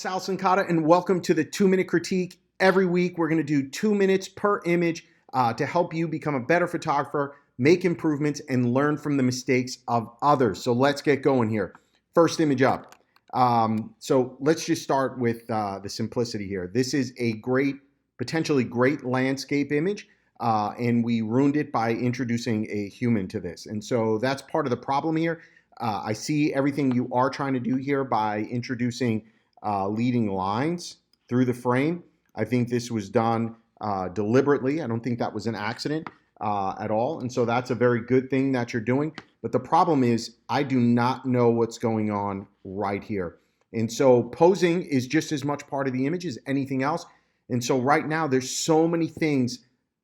Sal Cincotta, and welcome to the 2-Minute Critique. Every week, we're going to do 2 minutes per image to help you become a better photographer, make improvements, and learn from the mistakes of others. So let's get going here. First image up. So let's just start with the simplicity here. This is a potentially great landscape image, and we ruined it by introducing a human to this. And so that's part of the problem here. I see everything you are trying to do here by introducing leading lines through the frame. I think this was done deliberately. I don't think that was an accident at all. And so that's a very good thing that you're doing. But the problem is I do not know what's going on right here. And so posing is just as much part of the image as anything else. And so right now there's so many things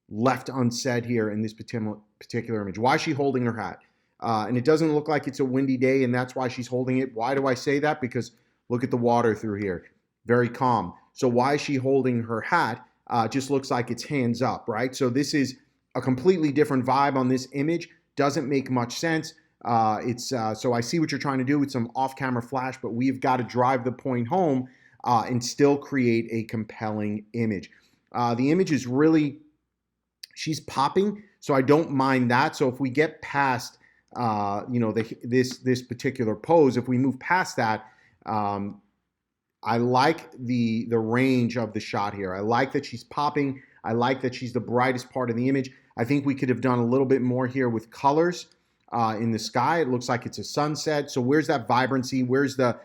left unsaid here in this particular image. Why is she holding her hat? And it doesn't look like it's a windy day, and that's why she's holding it. Why do I say that? Because look at the water through here. Very calm. So why is she holding her hat? Just looks like it's hands up, right? So this is a completely different vibe on this image. Doesn't make much sense. So I see what you're trying to do with some off-camera flash, but we've got to drive the point home and still create a compelling image. The image is really, she's popping, so I don't mind that. So if we get past, this particular pose, if we move past that, I like the range of the shot here. I like that she's popping. I like that she's the brightest part of the image. I think we could have done a little bit more here with colors in the sky. It looks like it's a sunset. So where's that vibrancy? Where's the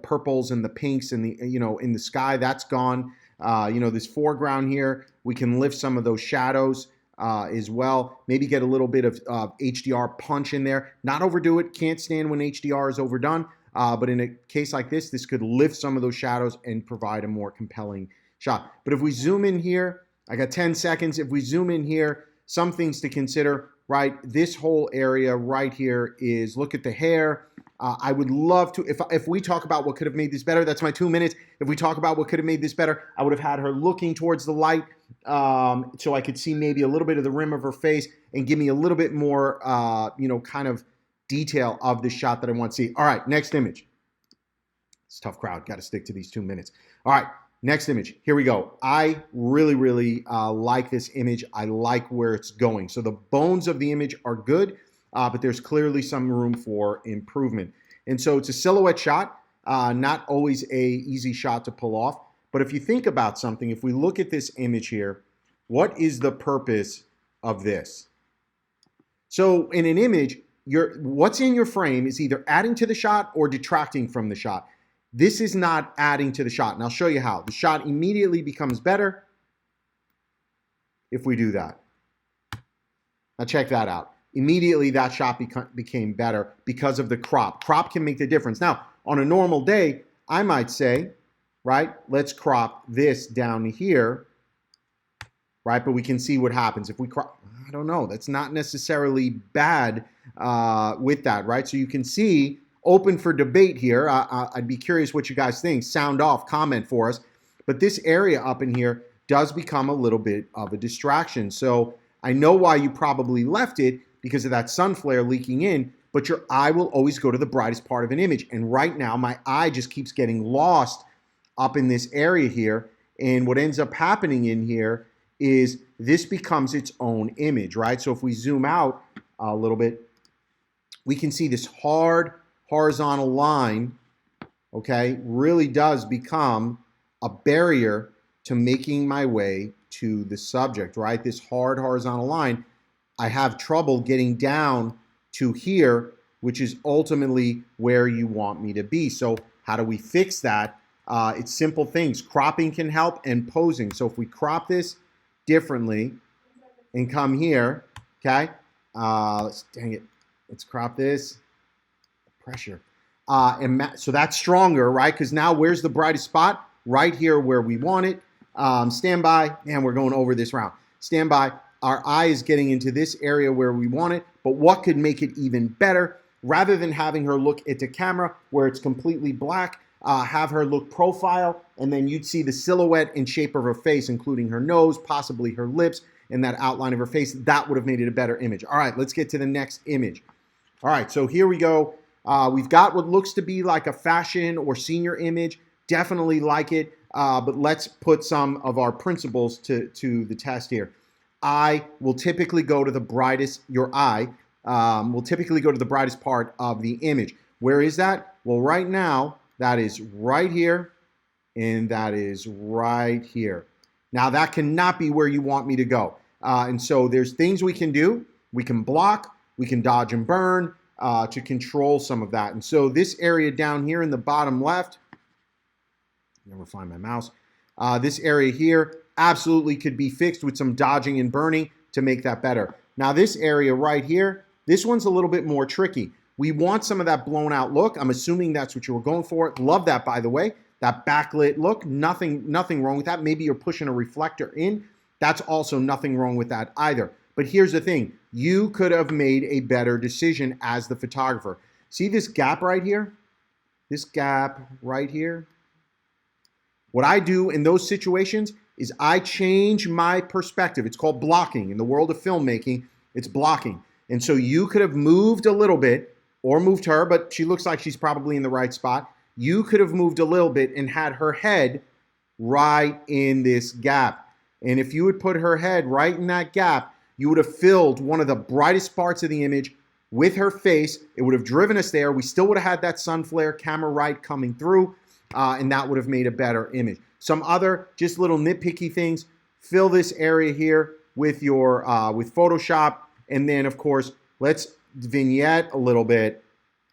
purples and the pinks and in the sky? That's gone. This foreground here, we can lift some of those shadows as well. Maybe get a little bit of HDR punch in there. Not overdo it. Can't stand when HDR is overdone. But in a case like this could lift some of those shadows and provide a more compelling shot. But if we zoom in here, I got 10 seconds. If we zoom in here, some things to consider, right? This whole area right here is, look at the hair. I would love to, if we talk about what could have made this better, that's my 2 minutes. If we talk about what could have made this better, I would have had her looking towards the light so I could see maybe a little bit of the rim of her face and give me a little bit more, kind of detail of the shot that I want to see. All right, next image. It's a tough crowd. Got to stick to these 2 minutes. All right, next image. Here we go. I really, really like this image. I like where it's going. So the bones of the image are good, but there's clearly some room for improvement. And so it's a silhouette shot, not always a easy shot to pull off. But if you think about something, if we look at this image here, what is the purpose of this? So in an image, what's in your frame is either adding to the shot or detracting from the shot. This is not adding to the shot, and I'll show you how. The shot immediately becomes better if we do that. Now check that out. Immediately that shot became better because of the crop. Crop can make the difference. Now, on a normal day, I might say, right, let's crop this down here, right? But we can see what happens. If we crop, I don't know, that's not necessarily bad with that, right? So you can see, open for debate here. I'd be curious what you guys think. Sound off, comment for us. But this area up in here does become a little bit of a distraction. So I know why you probably left it, because of that sun flare leaking in, but your eye will always go to the brightest part of an image. And right now, my eye just keeps getting lost up in this area here. And what ends up happening in here is this becomes its own image, right? So if we zoom out a little bit, we can see this hard horizontal line, okay, really does become a barrier to making my way to the subject, right? This hard horizontal line, I have trouble getting down to here, which is ultimately where you want me to be. So how do we fix that? It's simple things. Cropping can help, and posing. So if we crop this differently and come here, okay, dang it, let's crop this. Pressure. So that's stronger, right? Because now where's the brightest spot? Right here where we want it. Stand by. Man, we're going over this round. Stand by. Our eye is getting into this area where we want it. But what could make it even better? Rather than having her look at the camera where it's completely black, have her look profile, and then you'd see the silhouette and shape of her face, including her nose, possibly her lips, and that outline of her face. That would have made it a better image. All right, let's get to the next image. All right, so here we go. We've got what looks to be like a fashion or senior image. definitely like it, but let's put some of our principles to the test here. Eye will typically go to the brightest, your eye will typically go to the brightest part of the image. Where is that? Well, right now, that is right here, and that is right here. Now, that cannot be where you want me to go. And so there's things we can do. We can block, we can dodge and burn to control some of that. And so this area down here in the bottom left, never find my mouse, this area here absolutely could be fixed with some dodging and burning to make that better. Now this area right here, this one's a little bit more tricky. We want some of that blown out look. I'm assuming that's what you were going for. Love that, by the way. That backlit look, nothing wrong with that. Maybe you're pushing a reflector in. That's also nothing wrong with that either. But here's the thing. You could have made a better decision as the photographer. See this gap right here? This gap right here? What I do in those situations is I change my perspective. It's called blocking. In the world of filmmaking, it's blocking. And so you could have moved a little bit or moved her, but she looks like she's probably in the right spot. You could have moved a little bit and had her head right in this gap. And if you would put her head right in that gap, you would have filled one of the brightest parts of the image with her face. It would have driven us there. We still would have had that sun flare, camera right coming through, and that would have made a better image. Some other just little nitpicky things. Fill this area here with your with Photoshop, and then of course let's vignette a little bit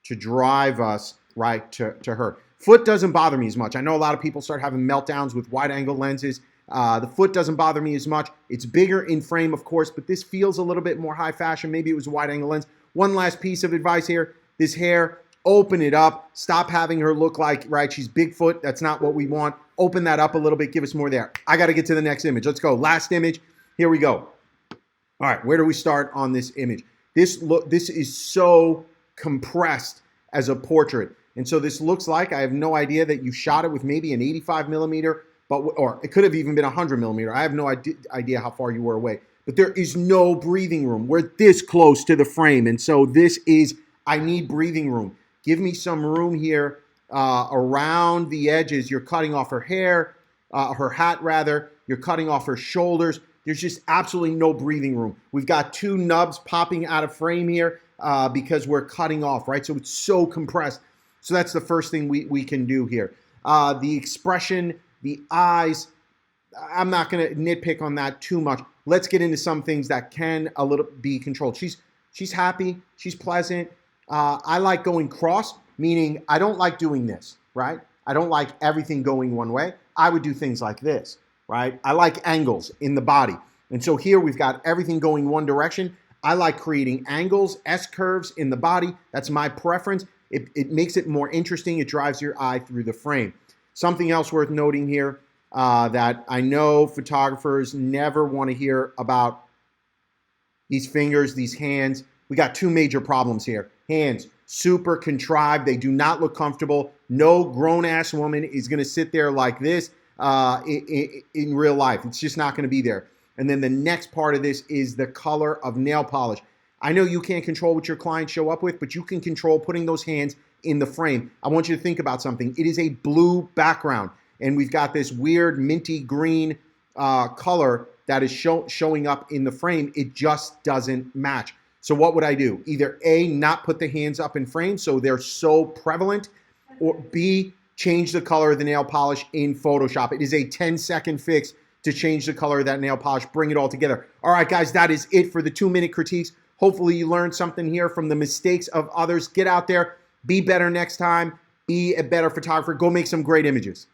to drive us right to her. Foot doesn't bother me as much. I know a lot of people start having meltdowns with wide angle lenses. The foot doesn't bother me as much. It's bigger in frame, of course, but this feels a little bit more high fashion. Maybe it was a wide angle lens. One last piece of advice here. This hair, open it up. Stop having her look like, right, she's Bigfoot. That's not what we want. Open that up a little bit. Give us more there. I got to get to the next image. Let's go. Last image. Here we go. All right, where do we start on this image? This is so compressed as a portrait. And so this looks like, I have no idea, that you shot it with maybe an 85 millimeter, or it could have even been 100 millimeter. I have no idea how far you were away. But there is no breathing room. We're this close to the frame. And so this is, I need breathing room. Give me some room here around the edges. You're cutting off her hair, her hat rather. You're cutting off her shoulders. There's just absolutely no breathing room. We've got two nubs popping out of frame here because we're cutting off, right? So it's so compressed. So that's the first thing we can do here. The expression, the eyes, I'm not going to nitpick on that too much. Let's get into some things that can a little be controlled. She's happy. She's pleasant. I like going cross, meaning I don't like doing this, right? I don't like everything going one way. I would do things like this, right? I like angles in the body. And so here we've got everything going one direction. I like creating angles, S-curves in the body. That's my preference. It makes it more interesting. It drives your eye through the frame. Something else worth noting here that I know photographers never want to hear about: these fingers, these hands. We got two major problems here. Hands, super contrived. They do not look comfortable. No grown-ass woman is going to sit there like this in real life. It's just not going to be there. And then the next part of this is the color of nail polish. I know you can't control what your clients show up with, but you can control putting those hands in the frame. I want you to think about something. It is a blue background, and we've got this weird minty green color that is showing up in the frame. It just doesn't match. So what would I do? Either A, not put the hands up in frame so they're so prevalent, or B, change the color of the nail polish in Photoshop. It is a 10-second fix to change the color of that nail polish, bring it all together. All right, guys, that is it for the 2-minute critiques. Hopefully you learned something here from the mistakes of others. Get out there, be better next time, be a better photographer, go make some great images.